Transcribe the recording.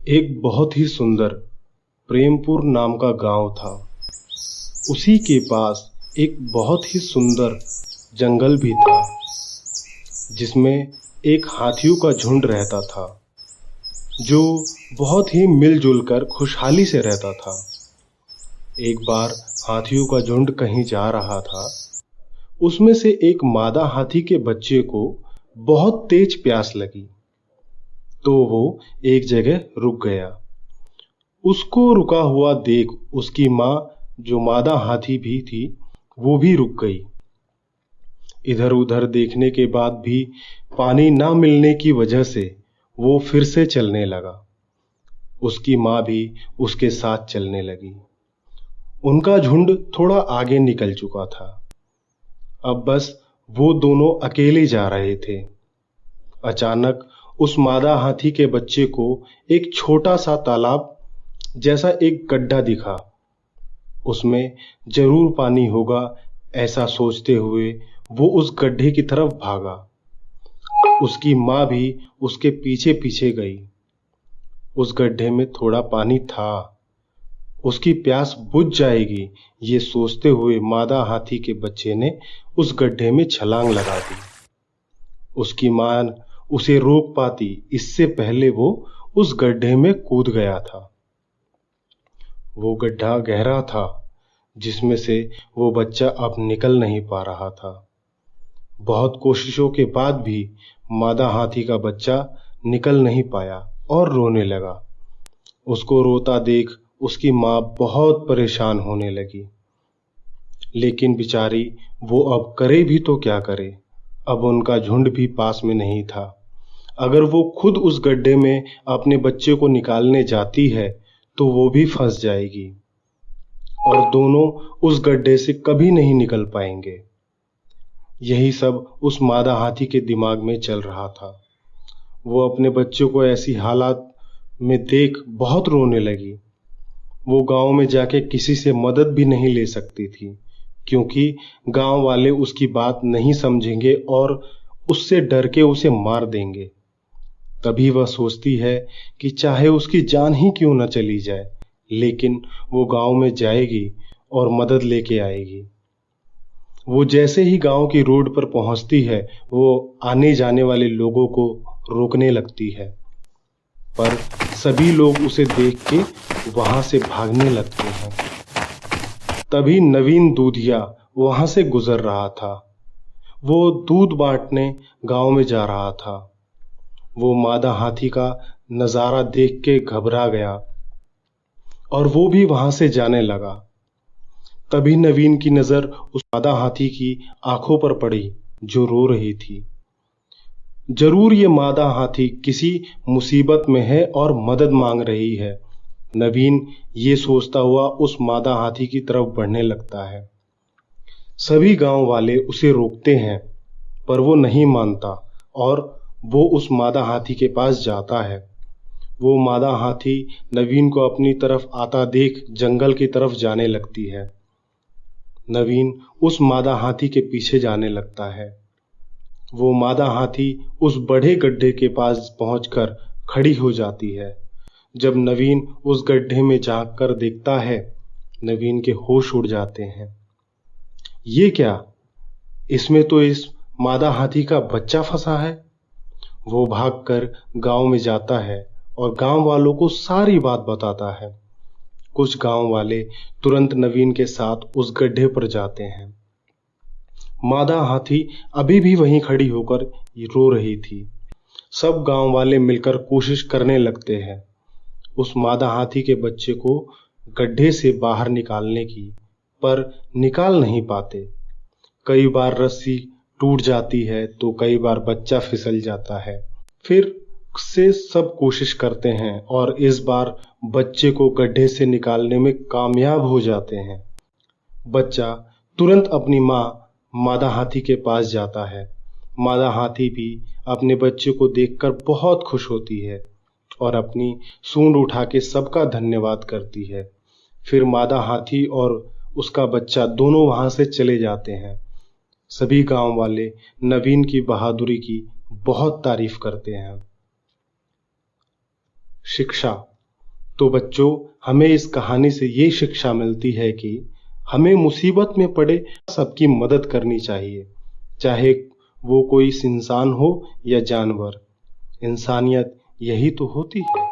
एक बहुत ही सुंदर प्रेमपुर नाम का गांव था। उसी के पास एक बहुत ही सुंदर जंगल भी था, जिसमें एक हाथियों का झुंड रहता था, जो बहुत ही मिलजुल कर खुशहाली से रहता था। एक बार हाथियों का झुंड कहीं जा रहा था। उसमें से एक मादा हाथी के बच्चे को बहुत तेज प्यास लगी, तो वो एक जगह रुक गया। उसको रुका हुआ देख उसकी माँ, जो मादा हाथी भी थी, वो भी रुक गई। इधर उधर देखने के बाद भी पानी ना मिलने की वजह से वो फिर से चलने लगा। उसकी माँ भी उसके साथ चलने लगी। उनका झुंड थोड़ा आगे निकल चुका था। अब बस वो दोनों अकेले जा रहे थे। अचानक उस मादा हाथी के बच्चे को एक छोटा सा तालाब जैसा एक गड्ढा दिखा। उसमें जरूर पानी होगा, ऐसा सोचते हुए वो उस गड्ढे की तरफ भागा। उसकी माँ भी उसके पीछे पीछे गई। उस गड्ढे में थोड़ा पानी था, उसकी प्यास बुझ जाएगी, ये सोचते हुए मादा हाथी के बच्चे ने उस गड्ढे में छलांग लगा दी। उसकी माँ उसे रोक पाती, इससे पहले वो उस गड्ढे में कूद गया था। वो गड्ढा गहरा था, जिसमें से वो बच्चा अब निकल नहीं पा रहा था। बहुत कोशिशों के बाद भी मादा हाथी का बच्चा निकल नहीं पाया और रोने लगा। उसको रोता देख उसकी माँ बहुत परेशान होने लगी। लेकिन बेचारी वो अब करे भी तो क्या करे। अब उनका झुंड भी पास में नहीं था। अगर वो खुद उस गड्ढे में अपने बच्चे को निकालने जाती है तो वो भी फंस जाएगी और दोनों उस गड्ढे से कभी नहीं निकल पाएंगे। यही सब उस मादा हाथी के दिमाग में चल रहा था। वो अपने बच्चों को ऐसी हालात में देख बहुत रोने लगी। वो गांव में जाके किसी से मदद भी नहीं ले सकती थी, क्योंकि गांव वाले उसकी बात नहीं समझेंगे और उससे डर के उसे मार देंगे। तभी वह सोचती है कि चाहे उसकी जान ही क्यों न चली जाए, लेकिन वो गांव में जाएगी और मदद लेके आएगी। वो जैसे ही गांव की रोड पर पहुंचती है, वो आने जाने वाले लोगों को रोकने लगती है, पर सभी लोग उसे देख के वहां से भागने लगते हैं। तभी नवीन दूधिया वहां से गुजर रहा था। वो दूध बांटने गांव में जा रहा था। वो मादा हाथी का नजारा देख के घबरा गया और वो भी वहां से जाने लगा। तभी नवीन की नजर उस मादा हाथी की आंखों पर पड़ी, जो रो रही थी। जरूर ये मादा हाथी किसी मुसीबत में है और मदद मांग रही है। नवीन ये सोचता हुआ उस मादा हाथी की तरफ बढ़ने लगता है। सभी गांव वाले उसे रोकते हैं, पर वो नहीं मानता और वो उस मादा हाथी के पास जाता है। वो मादा हाथी नवीन को अपनी तरफ आता देख जंगल की तरफ जाने लगती है। नवीन उस मादा हाथी के पीछे जाने लगता है। वो मादा हाथी उस बड़े गड्ढे के पास पहुंचकर खड़ी हो जाती है। जब नवीन उस गड्ढे में झांक कर देखता है, नवीन के होश उड़ जाते हैं। ये क्या? इसमें तो इस मादा हाथी का बच्चा फंसा है। वो भागकर गांव में जाता है और गांव वालों को सारी बात बताता है। कुछ गांव वाले तुरंत नवीन के साथ उस गड्ढे पर जाते हैं। मादा हाथी अभी भी वहीं खड़ी होकर रो रही थी। सब गांव वाले मिलकर कोशिश करने लगते हैं उस मादा हाथी के बच्चे को गड्ढे से बाहर निकालने की, पर निकाल नहीं पाते। कई बार रस्सी टूट जाती है तो कई बार बच्चा फिसल जाता है। फिर से सब कोशिश करते हैं और इस बार बच्चे को गड्ढे से निकालने में कामयाब हो जाते हैं। बच्चा तुरंत अपनी माँ मादा हाथी के पास जाता है। मादा हाथी भी अपने बच्चे को देखकर बहुत खुश होती है और अपनी सूंड उठा के सबका धन्यवाद करती है। फिर मादा हाथी और उसका बच्चा दोनों वहां से चले जाते हैं। सभी गांव वाले नवीन की बहादुरी की बहुत तारीफ करते हैं। शिक्षा तो बच्चों, हमें इस कहानी से ये शिक्षा मिलती है कि हमें मुसीबत में पड़े सबकी मदद करनी चाहिए, चाहे वो कोई इंसान हो या जानवर। इंसानियत यही तो होती है।